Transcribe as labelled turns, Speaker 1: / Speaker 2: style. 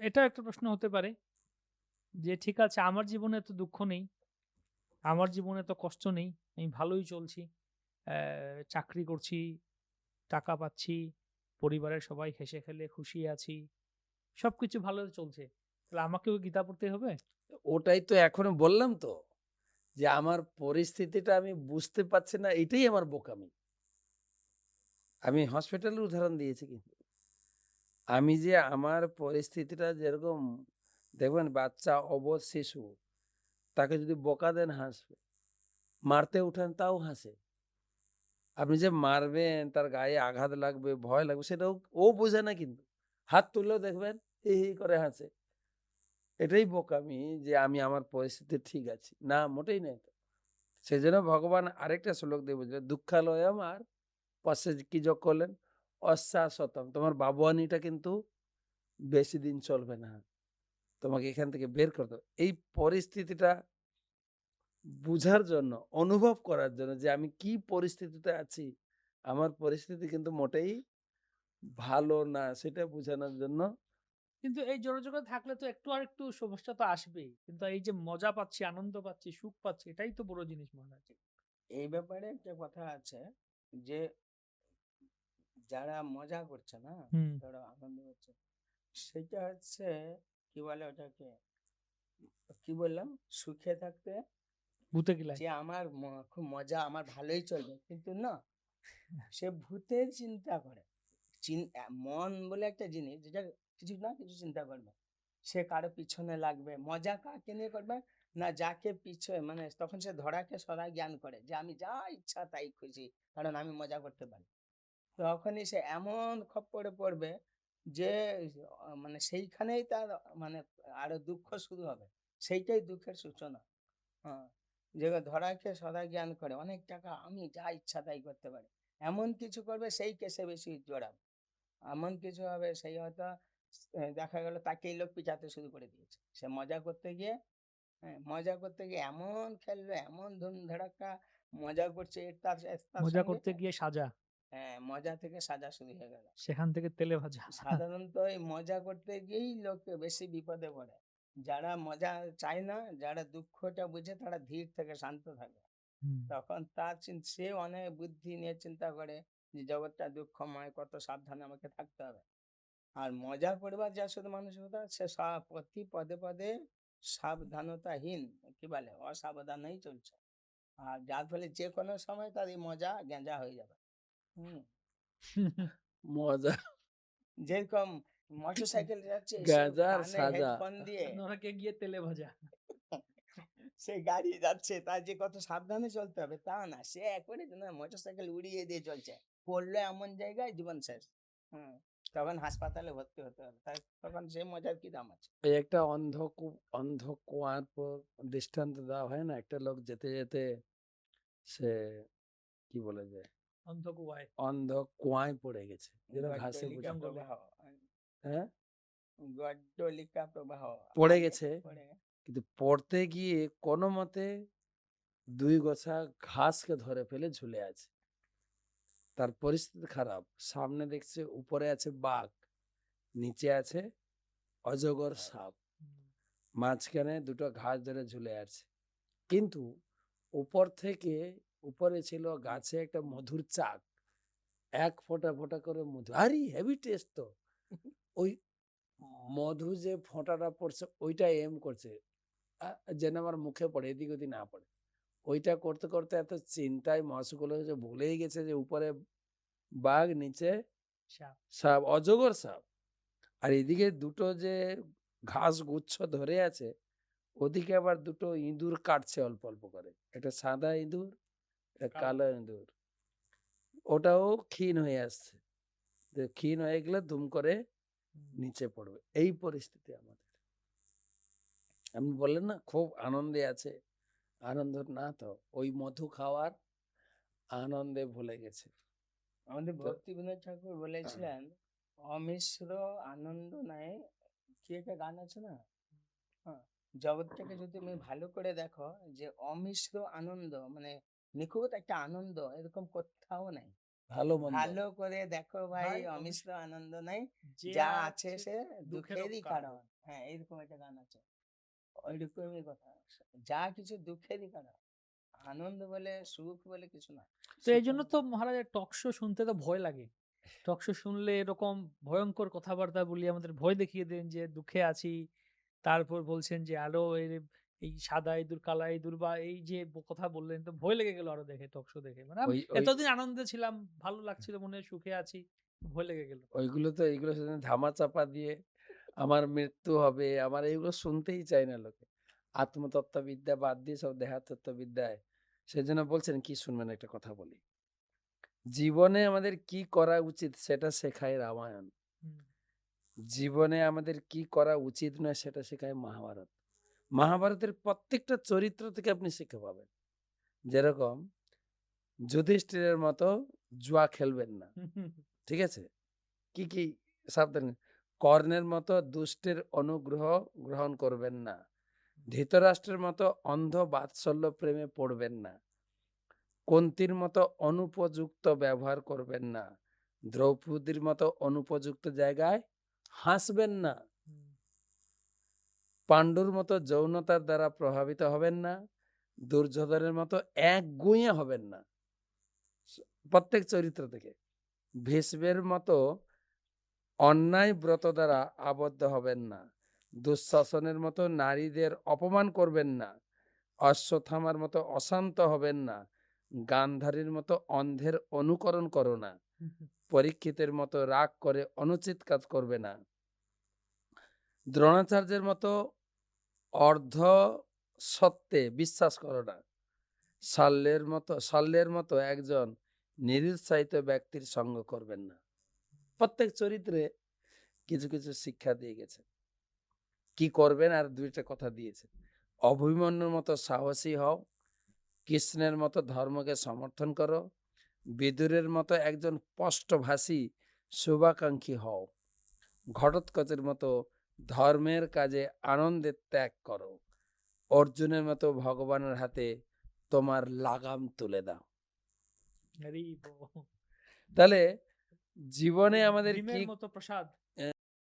Speaker 1: এটা একটা প্রশ্ন হতে পারে যে ঠিক আছে আমার জীবনে তো দুঃখ নেই, আমার জীবনে তো কষ্ট নেই। আমি ভালোই চলছি। চাকরি করছি, টাকা পাচ্ছি, পরিবারের সবাই হেসে খেলে খুশি আছি। সবকিছু ভালো চলছে। তাহলে আমাকেও গীতা পড়তে হবে?
Speaker 2: ওটাই তো এখনো বললাম তো, যে আমার পরিস্থিতিটা আমি বুঝতে পারছি না, এটাই আমার বোকামি। আমি হসপিটালের উদাহরণ দিয়েছি কিন্তু। আমি যে আমার পরিস্থিতিটা যেরকম, দেখবেন বাচ্চা অবশ শিশু, তাকে যদি বকা দেন হাসবে। মারতে উঠান তাও হাসে। আপনি যে মারবেন, তার গায়ে আঘাত লাগবে, ভয় লাগবে, সেটাও ও বোঝে না কিন্তু। হাত তুললেও দেখবেন হি, হি করে হাসে। এটাই বোকামি যে আমি আমার পরিস্থিতি ঠিক আছি। না, মোটেই নয় তো। সেজন্য ভগবান আরেকটা শ্লোক দিয়ে বুঝলেন, দুঃখালয়ম আর পাশে কি যোগ করলেন? অশ্বাশ্বতম। তোমার বাবুয়ানিটা কিন্তু বেশি দিন চলবে না। তোমাকে এখান থেকে বের করতে হবে। এই পরিস্থিতিটা বুঝার জন্য, অনুভব করার জন্য যে আমি কি পরিস্থিতিতে আছি। আমার পরিস্থিতি কিন্তু মোটেই ভালো না, সেটা বোঝানোর জন্য।
Speaker 1: কিন্তু এই জোরাজোরা থাকলে তো একটু আরেকটু সমস্যা তো আসবেই। কিন্তু এই যে মজা পাচ্ছি, আনন্দ পাচ্ছি, সুখ পাচ্ছি এটাই তো বড় জিনিস মনে হয়।
Speaker 3: এই ব্যাপারে একটা কথা আছে যে যারা মজা করছে না,
Speaker 1: হুম,
Speaker 3: যারা আনন্দ করছে, সেটা হচ্ছে কি বলে ওটাকে, কি বললাম, সুখে থাকতে,
Speaker 1: ভূতে কিলাই।
Speaker 3: যে আমার খুব মজা, আমার ভালোই চলবে, কিন্তু না, সে ভূতের চিন্তা করে। মন বলে একটা জিনিস যেটা কিছু না কিছু চিন্তা করবে। সে কারো পিছনে লাগবে, মজা কাকে নিয়ে করবে, না যাকে পিছনে, মানে তখন সে ধরাকে সরা জ্ঞান করে যে আমি যা ইচ্ছা তাই খুশি, কারণ আমি মজা করতে পারি। তখনই সে এমন খপ্পরে পড়বে যে মানে সেইখানেই তার মানে আরো দুঃখ শুরু হবে। সেইটাই দুঃখের সূচনা। হ্যাঁ, যে ধরাকে সদা জ্ঞান করে, অনেক টাকা, আমি যা ইচ্ছা তাই করতে পারি, এমন কিছু করবে সেই কেসে বেশি জড়াবে। এমন কিছু হবে সেই হয়তো দেখা গেল তাকেই লোক পিছাতে শুরু করে দিয়েছে, সে মজা করতে গিয়ে, হ্যাঁ, মজা করতে গিয়ে এমন খেললো, এমন ধুম ধাড়াক্কা মজা করছে এর তার তার
Speaker 1: মজা
Speaker 3: সঙ্গে।
Speaker 1: করতে গিয়ে সাজা,
Speaker 3: হ্যাঁ, মজা থেকে সাজা শুরু হয়ে গেল।
Speaker 1: সেখান থেকে তেলে ভাজা।
Speaker 3: সাধারণত এই মজা করতে গিয়েই লোক বেশি বিপদে পড়ে। যারা মজা চায় না, যারা দুঃখটা বুঝে, তারা ধীর থেকে শান্ত থাকে।
Speaker 1: হুম।
Speaker 3: তখন তার সে অনেক বুদ্ধি নিয়ে চিন্তা করে যে জগৎটা দুঃখময়, কত সাবধানে আমাকে থাকতে হবে। আর মজা করবার যা শুধু মানসিকতা, সে সব প্রতি পদে পদে সাবধানতাহীন, কি বলে, অসাবধানেই চলছে। আর যার ফলে যে কোনো সময় তার এই মজা গেঁজা হয়ে যাবে। হম,
Speaker 2: মজা,
Speaker 3: যেরকম মোটর সাইকেল যাচ্ছে, সে
Speaker 2: গাঁজার
Speaker 3: কানে
Speaker 2: সাজা।
Speaker 3: হেডফোন দিয়ে
Speaker 1: নরকে গিয়ে তেলে ভাজা।
Speaker 3: সে গাড়ি যাচ্ছে, তার যে কত সাবধানে চলতে হবে তা না, সে একবারে না মোটর সাইকেল উড়িয়ে দিয়ে চলছে, পড়লো এমন জায়গায় জীবন শেষ। হম, তখন হাসপাতালে ভর্তি হতে হবে, তাই তখন সে মজার কি দাম আছে?
Speaker 2: এই একটা অন্ধ কুয়ার পর দৃষ্টান্ত দেওয়া হয় না, একটা লোক যেতে যেতে সে কি বলে যে
Speaker 1: অন্ধকুয়ায়।
Speaker 2: অন্ধ কুয়ায় পড়ে গেছে, যেটা ঘাসে
Speaker 3: গড্ডলিকা
Speaker 2: বুঝে।
Speaker 1: জঙ্গলে।
Speaker 3: প্রবাহ,
Speaker 2: হ্যাঁ,
Speaker 3: গড্ডলিকা প্রবাহ
Speaker 2: পড়ে
Speaker 3: আগে
Speaker 2: গেছে,
Speaker 3: পড়ে।
Speaker 2: কিন্তু পড়তে গিয়ে কোনো মতে দুই গোছা ঘাসকে ধরে ফেলে ঝুলে আছে। তার পরিস্থিতি খারাপ। সামনে দেখছে উপরে আছে বাঘ, নিচে আছে অজগর সাপ,
Speaker 1: হুম।
Speaker 2: মাঝখানে দুটো ঘাস ধরে ঝুলে আছে। কিন্তু উপর থেকে, উপরে ছিল গাছে একটা মধুর চাক, এক ফোঁটা ফোঁটা করে মধু, আরে হেভি টেস্ট তো। ওই মধু যে ফোঁটাটা পড়ছে ওইটা এম করছে, যেন আমার মুখে পড়ে, এদিক ওদিক না পড়ে। ওইটা করতে করতে এত চিন্তায় মহাশগুলো যে ভুলেই গেছে যে উপরে বাঘ, নিচে
Speaker 1: সাপ।
Speaker 2: সাপ, অজগর সাপ। আর এদিকে দুটো যে ঘাস গুচ্ছ ধরে আছে, ওদিকে আবার দুটো ইঁদুর কাটছে অল্প অল্প করে, একটা সাদা ইঁদুর, একটা
Speaker 1: কালো।
Speaker 2: কালো ইঁদুর। ওটাও ক্ষীণ হয়ে আসছে, যে ক্ষীণ হয়ে গেলে দুম করে
Speaker 1: হুম।
Speaker 2: নিচে পড়বে। এই পরিস্থিতি আমাদের। আপনি বললেন না খুব আনন্দে আছে, আনন্দ না তো, ওই মধু খাওয়ার আনন্দে ভুলে গেছে।
Speaker 3: আমাদের
Speaker 2: তো
Speaker 3: ভক্তিবিনোদ ঠাকুর বলেছিলেন, অমিশ্র আনন্দ নাই, কি একটা গান আছে না, হ্যাঁ, জগৎটাকে যদি তুমি ভালো করে দেখো, যে অমিশ্র আনন্দ মানে নিখুঁত একটা আনন্দ এরকম কোথাও নাই।
Speaker 2: ভালো মন্দ
Speaker 3: ভালো করে দেখো ভাই,
Speaker 1: ভাই,
Speaker 3: অমিশ্র আনন্দ নাই,
Speaker 1: যে
Speaker 3: যা আছে সে
Speaker 1: দুঃখেরও
Speaker 3: দুঃখেরই
Speaker 1: কারণ।
Speaker 3: কারণ। হ্যাঁ, এরকম একটা গান আছে, ওইরকমই কথা। যা কিছু দুঃখেরই কারণ, আনন্দ বলে সুখ বলে কিছু না।
Speaker 1: তো এই জন্য তো মহারাজের টক শো শুনতে তো ভয় লাগে। টক শো শুনলে এরকম ভয়ঙ্কর কথাবার্তা বলি, আমাদের ভয় দেখিয়ে দেন যে দুঃখে আছি। তারপর বলছেন যে আরো এই সাদা ইঁদুর, কালা ইঁদুর বা এই যে কথা বললেন, তো ভয় লেগে গেল আরো দেখে, টক শো দেখে। মানে
Speaker 2: ওই ওই
Speaker 1: এতদিন আনন্দে ছিলাম, ভালো লাগছিল, মনে হয় সুখে আছি, ভয় লেগে গেল।
Speaker 2: ওইগুলো তো এইগুলো ধামা চাপা দিয়ে আমার মৃত্যু হবে, আমার এইগুলো শুনতেই চায় না লোকে। আত্মতত্ত্ববিদ্যা বাদ দিয়ে সব দেহাতত্ত্ববিদ্যায়, সেজন্য বলছেন কি শুনবেন একটা কথা বলি। জীবনে আমাদের কি করা উচিত সেটা শেখায় রামায়ণ।
Speaker 1: হুম,
Speaker 2: জীবনে আমাদের কি করা উচিত নয় সেটা শেখায় মহাভারত। মহাভারতের প্রত্যেকটা চরিত্র থেকে আপনি শিক্ষা পাবেন। যেরকম যুধিষ্ঠিরের মতো জুয়া খেলবেন না, ঠিক আছে? কি সাবধান, কর্ণের মতো দুষ্টের অনুগ্রহ গ্রহণ করবেন না, ধৃতরাষ্ট্রের মতো অন্ধ বাৎসল্য প্রেমে পড়বেন না, কুন্তির মতো অনুপযুক্ত ব্যবহার করবেন না, দ্রৌপদীর মতো অনুপযুক্ত জায়গায় হাসবেন না,
Speaker 1: হুম,
Speaker 2: পাণ্ডুর মতো যৌনতার দ্বারা প্রভাবিত হবেন না, দুর্যোধনের মতো একগুঁয়ে হবেন না। প্রত্যেক চরিত্র থেকে ভীষ্মের মতো অন্যায় ব্রত দ্বারা আবদ্ধ হবেন না, দুঃশাসনের মতো নারীদের অপমান করবেন না, অশ্বত্থামার মতো অশান্ত হবেন না, গান্ধারীর মতো অন্ধের অনুকরণ করো না, পরীক্ষিতের মতো রাগ করে অনুচিত কাজ করবে না, দ্রোণাচার্যের মতো অর্ধ সত্যে বিশ্বাস করো না, শল্যের মতো একজন নিরুৎসাহিত ব্যক্তির সঙ্গ করবেন না। প্রত্যেক চরিত্রে কিছু কিছু শিক্ষা দিয়ে গেছে, কি করবেন আর দুইটা কথা দিয়েছে। অভিমন্যুর মতো সাহসী হও, কৃষ্ণের মতো ধর্মকে সমর্থন করো, বিদুরের মতো একজন স্পষ্টভাষী শুভাকাঙ্ক্ষী হও, ঘটোৎকচের মতো ধর্মের কাজে আনন্দের ত্যাগ করো, অর্জুনের মতো ভগবানের হাতে তোমার লাগাম তুলে দাও।
Speaker 1: হরি বল।
Speaker 2: তাহলে জীবনে আমাদের কি
Speaker 1: ডিমের মতো প্রসাদ।